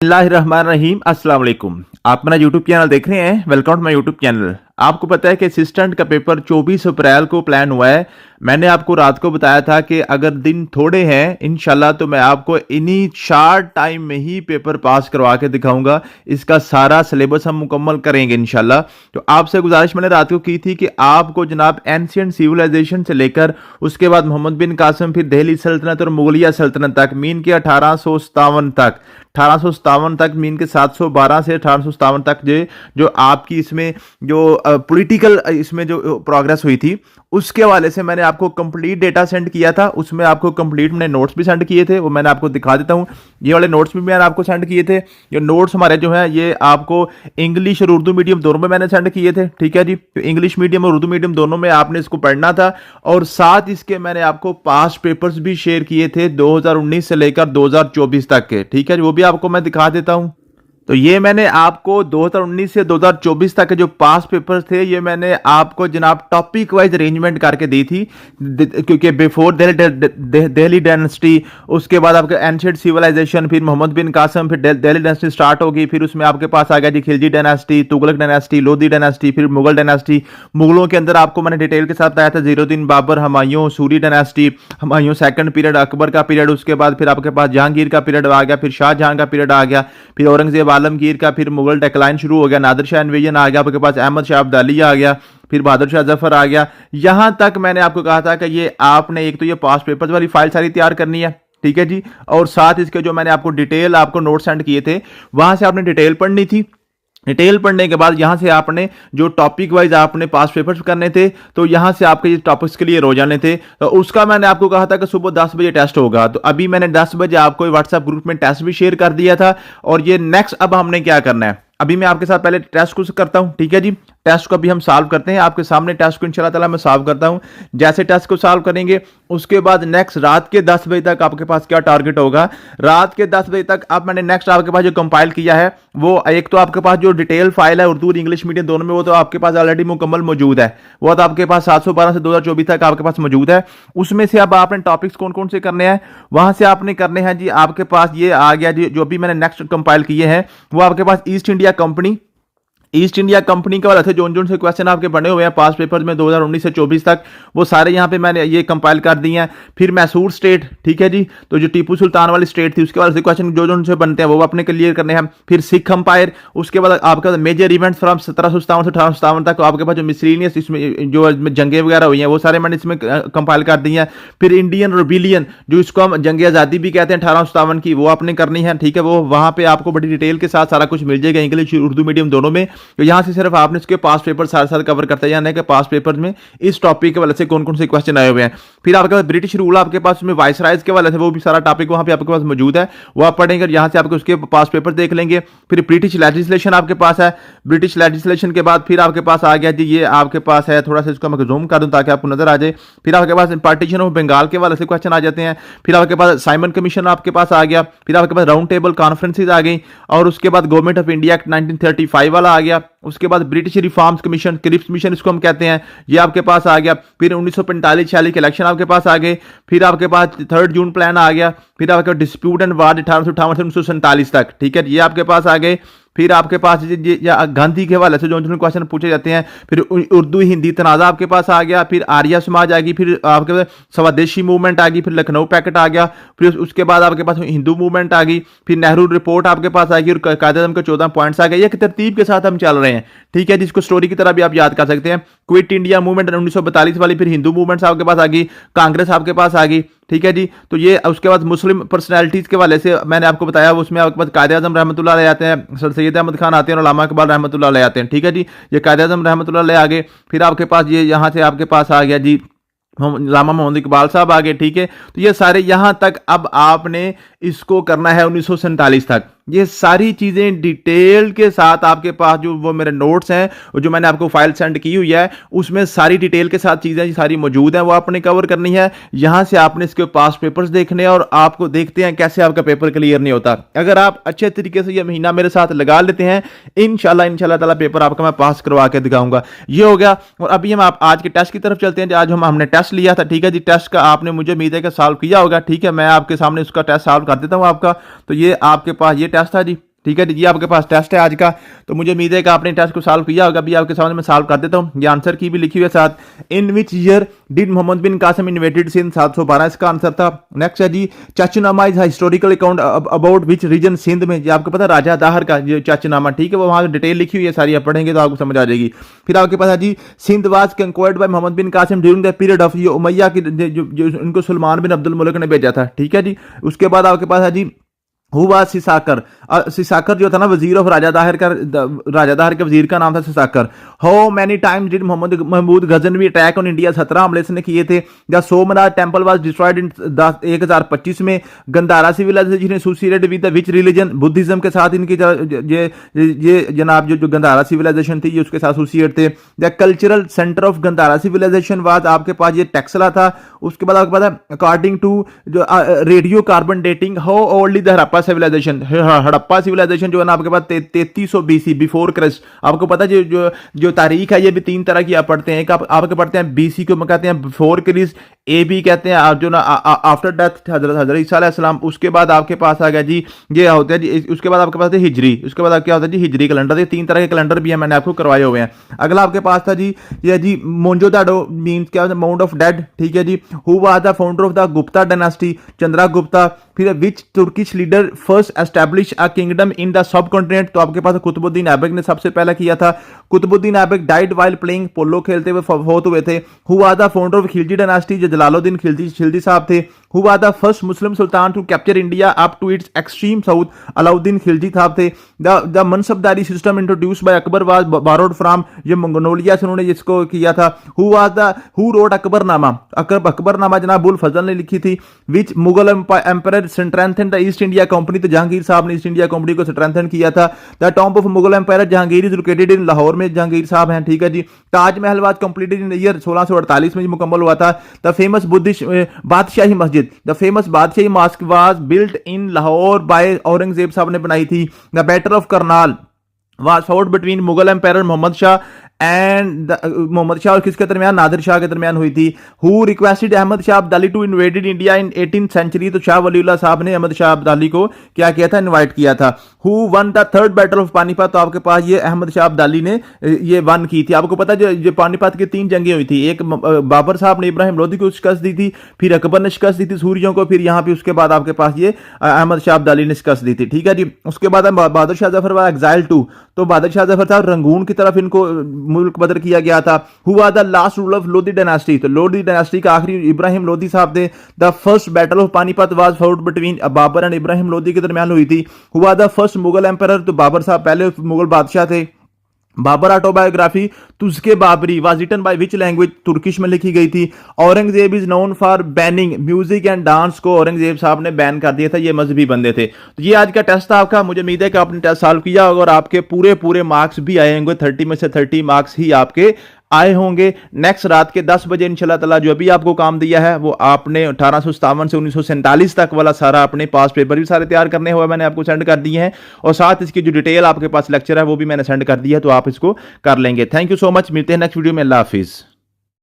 बिस्मिल्लाहिर्रहमानिर्रहीम अस्सलाम वालेकुम। आप मेरा यूट्यूब चैनल देख रहे हैं। Welcome to my YouTube channel. आपको पता है कि असिस्टेंट का पेपर 24 अप्रैल को प्लान हुआ है। मैंने आपको रात को बताया था कि अगर दिन थोड़े हैं इंशाल्लाह तो मैं आपको इन्हीं शार्ट टाइम में ही पेपर पास करवा के दिखाऊंगा। इसका सारा सिलेबस हम मुकम्मल करेंगे इंशाल्लाह। तो आपसे गुजारिश मैंने रात को की थी कि आपको जनाब एंशिएंट सिविलाइजेशन से लेकर उसके बाद मोहम्मद बिन कासिम, फिर दिल्ली सल्तनत और मुगलिया सल्तनत तक, मीन के 1857 तक मीन के 712 से 1857 तक जो आपकी इसमें जो पॉलिटिकल इसमें जो प्रोग्रेस हुई थी उसके हवाले से मैंने आपको कंप्लीट डेटा सेंड किया था। उसमें आपको कंप्लीट मैंने नोट्स भी सेंड किए थे, वो मैंने आपको दिखा देता हूं। ये वाले नोट्स भी मैंने आपको सेंड किए थे। ये नोट्स हमारे जो हैं ये आपको इंग्लिश और उर्दू मीडियम दोनों में मैंने सेंड किए थे। ठीक है जी, तो इंग्लिश मीडियम और उर्दू मीडियम दोनों में आपने इसको पढ़ना था। और साथ इसके मैंने आपको पास्ट पेपर्स भी शेयर किए थे 2019 से लेकर 2024 तक के। ठीक है जी, वो भी आपको मैं दिखा देता हूं। तो ये मैंने आपको 2019 से 2024 तक के जो पास पेपर्स थे ये मैंने आपको जनाब टॉपिक वाइज अरेंजमेंट करके दी थी, क्योंकि बिफोर दिल्ली डायनेस्टी, उसके बाद आपका एंशिएंट सिविलाइजेशन, फिर मोहम्मद बिन कासिम, फिर दिल्ली डायनेस्टी स्टार्ट होगी, फिर उसमें आपके पास आ गया जी Khilji dynasty, Tughlaq dynasty, Lodhi dynasty, फिर मुगल डायनेस्टी। मुगलों के अंदर आपको मैंने डिटेल के साथ बताया था Zahiruddin Babur, Humayun, Suri dynasty, Humayun second period, Akbar का पीरियड, उसके बाद फिर आपके पास जहांगीर का पीरियड आ गया, फिर शाहजहां का पीरियड आ गया, फिर औरंगजेब आलमगीर का, फिर मुगल डेक्लाइन शुरू हो गया, नादिर शाह इन्वेजन आ गया, आपके पास अहमद शाह अब्दाली आ गया, फिर बहादुर शाह जफर आ गया। यहां तक मैंने आपको कहा था कि ये आपने एक तो ये पास्ट पेपर्स वाली फाइल सारी तैयार करनी है। ठीक है जी, और साथ इसके जो मैंने आपको डिटेल आपको नोट सेंड किए थे वहां से आपने डिटेल पढ़नी थी। डिटेल पढ़ने के बाद यहां से आपने जो टॉपिक वाइज आपने पास पेपर्स करने थे, तो यहां से आपके ये टॉपिक्स के लिए रोजाने थे। तो उसका मैंने आपको कहा था कि सुबह 10 बजे टेस्ट होगा, तो अभी मैंने 10 बजे आपको व्हाट्सएप ग्रुप में टेस्ट भी शेयर कर दिया था। और ये नेक्स्ट अब हमने क्या करना है, अभी मैं आपके साथ पहले टेस्ट को करता हूं। ठीक है जी, टेस्ट को अभी हम सॉल्व करते हैं आपके सामने। टेस्ट को इंशाल्लाह ताला मैं सॉल्व करता हूं। जैसे टेस्ट को सॉल्व करेंगे उसके बाद नेक्स्ट रात के 10 बजे तक आपके पास क्या टारगेट होगा, रात के 10 बजे तक अब मैंने नेक्स्ट आपके पास जो कंपाइल किया है वो एक तो आपके पास जो डिटेल फाइल है उर्दू और इंग्लिश मीडियम दोनों में, वो तो आपके पास ऑलरेडी मुकम्मल मौजूद है। वो तो आपके पास 712 से 2024 तक आपके पास मौजूद है। उसमें से अब आपने टॉपिक्स कौन कौन से करने हैं वहां से आपने करने हैं जी। आपके पास ये आ गया जी, जो भी मैंने नेक्स्ट कंपाइल किए हैं वो आपके पास ईस्ट इंडिया कंपनी के वाले थे जोन से क्वेश्चन आपके बने हुए हैं पास पेपर में 2019 से 24 तक, वो सारे यहां पे मैंने ये कंपाइल कर दिए हैं। फिर मैसूर स्टेट, ठीक है जी, तो जो टीपू सुल्तान वाली स्टेट थी उसके वाले से क्वेश्चन जो से बनते हैं वो अपने क्लियर करने हैं। फिर सिख अंपायर, उसके बाद आपका मेजर इवेंट्स फ्रॉम 1757 से 1857 तक, आपके पास जो मिसलिनियस इसमें जो जंगे वगैरह हुई हैं वो सारे मैंने इसमें कंपाइल कर दिए हैं। फिर इंडियन रिबिलियन जो इसको हम जंग आज़ादी भी कहते हैं 1857 की, वो आपने करनी है। ठीक है, वो वहां पे आपको बड़ी डिटेल के साथ सारा कुछ मिल जाएगा, इंग्लिश उर्दू मीडियम दोनों में। तो यहां से सिर्फ आपने इसके पास पेपर सारे सारे कवर करते जाना है कि पास पेपर में इस टॉपिक के वाले से कौन कौन से क्वेश्चन आए हुए हैं। फिर आपके पास ब्रिटिश रूल आपके पास में वाइसरायज के वाले से वो भी सारा टॉपिक वहां पे आपके पास मौजूद है, वो आप पढ़ेंगे। यहां से आपके उसके पास पेपर देख लेंगे। फिर ब्रिटिश लेजिस्लेशन आपके पास है। ब्रिटिश लेजिस्लेशन के बाद फिर आपके पास आ गया जी, ये आपके पास है, थोड़ा सा इसको मैं जूम कर दूं ताकि आपको नजर आ जाए। फिर आपके पास पार्टीशन ऑफ बंगाल के वाले से क्वेश्चन आ जाते हैं। फिर आपके पास साइमन कमीशन आपके पास आ गया। फिर आपके पास राउंड टेबल कॉन्फ्रेंसेज आ गई। और उसके बाद गवर्नमेंट ऑफ इंडिया एक्ट 1935 वाला आ गया। उसके बाद British reforms commission, Cripps mission इसको हम कहते हैं, ये आपके पास आ गया। फिर 1945-46 के इलेक्शन आपके पास आ गए। फिर आपके पास 3 जून प्लान आ गया। फिर आपके डिस्प्यूट एंड वार 1858 से 1947 तक, ठीक है, ये आपके पास आ गए। फिर आपके पास गांधी के हवाले से जो क्वेश्चन पूछे जाते हैं। फिर उर्दू हिंदी तनाजा आपके पास आ गया। फिर आर्या समाज आ गई। फिर आपके पास स्वदेशी मूवमेंट आ गई। फिर लखनऊ पैकेट आ गया। फिर उसके बाद आपके पास हिंदू मूवमेंट आ गई। फिर नेहरू रिपोर्ट आपके पास आ गई और कायदे-ए-आज़म के 14 पॉइंट्स आ गए। एक तरतीब के साथ हम चल रहे हैं, ठीक है, जिसको स्टोरी की तरह भी आप याद कर सकते हैं। क्विट इंडिया मूवमेंट 1942 वाली, फिर हिंदू मूवमेंट्स आपके पास आ गई, कांग्रेस आपके पास आ गई, ठीक है जी। तो ये उसके बाद मुस्लिम पर्सनैलिटीज के वाले से मैंने आपको बताया, उसमें आपके पास कायदे-ए-आज़म रहमतुल्लाह अलैह आते हैं, सर सैयद अहमद खान आते हैं और उलमा इकबाल रहमतुल्लाह अलैह आते हैं, ठीक है जी। ये कायदे-ए-आज़म रहमतुल्लाह अलैह आ गए। फिर आपके पास ये यहां से आपके पास आ गया जी लामा मोहम्मद इकबाल साहब आ गए, ठीक है। तो ये सारे यहां तक अब आपने इसको करना है 1947 तक। ये सारी चीजें डिटेल के साथ आपके पास जो वो मेरे नोट्स हैं और जो मैंने आपको फाइल सेंड की हुई है उसमें सारी डिटेल के साथ चीजें सारी मौजूद हैं, वो आपने कवर करनी है। यहां से आपने इसके पास पेपर्स देखने हैं और आपको देखते हैं कैसे आपका पेपर क्लियर नहीं होता। अगर आप अच्छे तरीके से ये महीना मेरे साथ लगा लेते हैं इंशाल्लाह ताला पेपर आपका मैं पास करवा के दिखाऊंगा। ये हो गया। और अभी हम आप आज के टेस्ट की तरफ चलते हैं। आज हमने टेस्ट लिया था, ठीक है जी। टेस्ट का आपने मुझे उम्मीद है कि सॉल्व किया होगा, ठीक है। मैं आपके सामने उसका टेस्ट सॉल्व कर देता हूं आपका। तो ये आपके पास ये टेस्ट था जी, ठीक है जी, ये आपके पास टेस्ट है आज का। तो मुझे उम्मीद है कि आपने टेस्ट को सॉल्व किया होगा। अभी आपके सामने मैं सॉल्व कर देता हूँ। ये आंसर की भी लिखी हुई है साथ। In which year did Muhammad bin Qasim invaded Sindh? 712 इसका आंसर था। नेक्स्ट है जी, Chachnama is historical account about which region? Sindh में। ये आपको पता है राजा दाहर का जो चाचनामा, ठीक है, वो वहां डिटेल लिखी हुई है सारी, आप पढ़ेंगे तो आपको समझ आ जाएगी। फिर आपके पास है जी, Sindh was conquered by Muhammad bin Qasim during the period of, ये उमैया की जो उनको सुलेमान बिन अब्दुल मलिक ने भेजा था, ठीक है जी। उसके बाद आपके पास है जी, हुआ सिसाकर। सिसाकर जो था ना वजीर ऑफ राजा दाहिर के वजीर का नाम था सिसाकर। How many times did Muhammad Mahmud Ghaznavi attack on India? 17 हमले इसने किए थे। The Somnath temple was destroyed in 1025 में। Gandhara civilisation associated with the which religion? Buddhism के साथ इनकी ये जनाब जो गंधारा सिविलाइजेशन थी ये उसके साथ एसोसिएट थे। The cultural centre of Gandhara civilisation was आपके पास ये टैक्सला था। उसके बाद आपके पास अकॉर्डिंग टू जो radio carbon dating, how old is the Harappa civilisation? Harappa civilisation जो है ना आपके पास 3300 बीसी बिफोर क्राइस्ट। आपको पता है जो तारीख है ये भी 3 तरह की आप पढ़ते हैं। एक आपके पढ़ते हैं बीसी को कहते हैं बिफोर क्राइस्ट, ए बी कहते हैं जो ना आफ्टर डेथ हजरत ईसा अलैहिस्सलाम। उसके बाद आपके पास आ गया जी ये होता है जी, उसके बाद आपके पास है हिजरी। उसके बाद क्या होता है जी हिजरी कैलेंडर। ये 3 तरह के कैलेंडर भी है, मैंने आपको करवाए हुए हैं। अगला आपके पास था जी ये जी मोंजोदाडो मींस क्या होता है? माउंट ऑफ डेड, ठीक है जी। Who was the founder of the Gupta dynasty? Chandragupta. फिर which Turkish leader first establish a kingdom in the subcontinent? तो आपके पास कुतुबुद्दीन ऐबक ने सबसे पहला किया था। Qutubuddin Aibak died while playing, polo खेलते हुए फौत हुए थे। Who was the founder of Khilji dynasty? जो जलालुद्दीन खिलजी साहब थे। Who was the first Muslim sultan to capture India up to its extreme south? Alauddin Khilji sahab थे। The mansabdari system introduced by Akbar was borrowed from? ये मंगोलिया से उन्होंने इसको किया था। Who wrote Akbarnama? अकबरनामा जनाब बुल फजल ने लिखी थी। Which Mughal emperor strengthen the East India company? तो जहांगीर साहब ने ईस्ट इंडिया कंपनी को स्ट्रेंथन किया था। The tomb of Mughal empire Jahangir is located in Lahore में, जहांगीर साहब हैं, ठीक है जी। Taj Mahal was completed in year 1648 में मुकम्मल हुआ था। The famous Buddhist Badshahi Masjid, the famous Badshahi mosque was built in Lahore by Aurangzeb Sahab ने बनाई थी। The battle of Karnal was fought between Mughal empire Mohammad Shah and Mohammad Shah और किसके दरमियान? नादिर शाह के दरमियान हुई थी। Who requested Ahmad Shah Abdali to invaded India in 18th century? तो शाह वलीउल्लाह साहब ने अहमद शाह अब्दाली को क्या किया था? इनवाइट किया था। Who one the third battle of Panipat? तो आपके पास ये अहमद शाह अब्दाली ने ये वन की थी। आपको पता है जो पानीपत की 3 जंगें हुई थी, एक बाबर साहब ने इब्राहिम लोधी को शिकस्त दी थी, फिर अकबर ने शिकस्त दी थी सूरियों को, फिर यहाँ पे उसके बाद आपके पास ये अहमद शाह अब्दाली ने शिकस्त दी थी, ठीक है जी। उसके बाद Bahadur Shah Zafar was exile to? तो बहादुर शाह जफर साहब रंगून की तरफ इनको मुल्क बदर किया गया था। हुआ the last rule of Lodhi dynasty? तो लोधी डायनास्टी का आखिरी इब्राहिम लोधी साहब थे। The first battle of Panipat was fought between Babur and Ibrahim Lodhi के दरमियान हुई थी। हुआ द फर्स्ट मुगल एम्परर? तो बाबर साहब पहले मुगल बादशाह थे। Babur autobiography Tuzk Babri was written by which language? Turkish में लिखी गई थी। Aurangzeb is known for banning music and dance? को औरंगजेब साहब ने बैन कर दिया था, ये मजहबी बंदे थे। तो ये आज का टेस्ट था आपका। मुझे उम्मीद है कि आपने टेस्ट सॉल्व किया होगा और आपके पूरे मार्क्स भी आए होंगे। 30 में से 30 मार्क्स ही आपके आए होंगे। नेक्स्ट रात के 10 बजे इंशाल्लाह ताला जो भी आपको काम दिया है वो आपने 1857 से 1947 तक वाला सारा अपने पास पेपर भी सारे तैयार करने हुए मैंने आपको सेंड कर दिए हैं और साथ इसकी जो डिटेल आपके पास लेक्चर है वो भी मैंने सेंड कर दिया है, तो आप इसको कर लेंगे। Thank you so much. मिलते हैं नेक्स्ट वीडियो में। अल्लाह हाफिज़।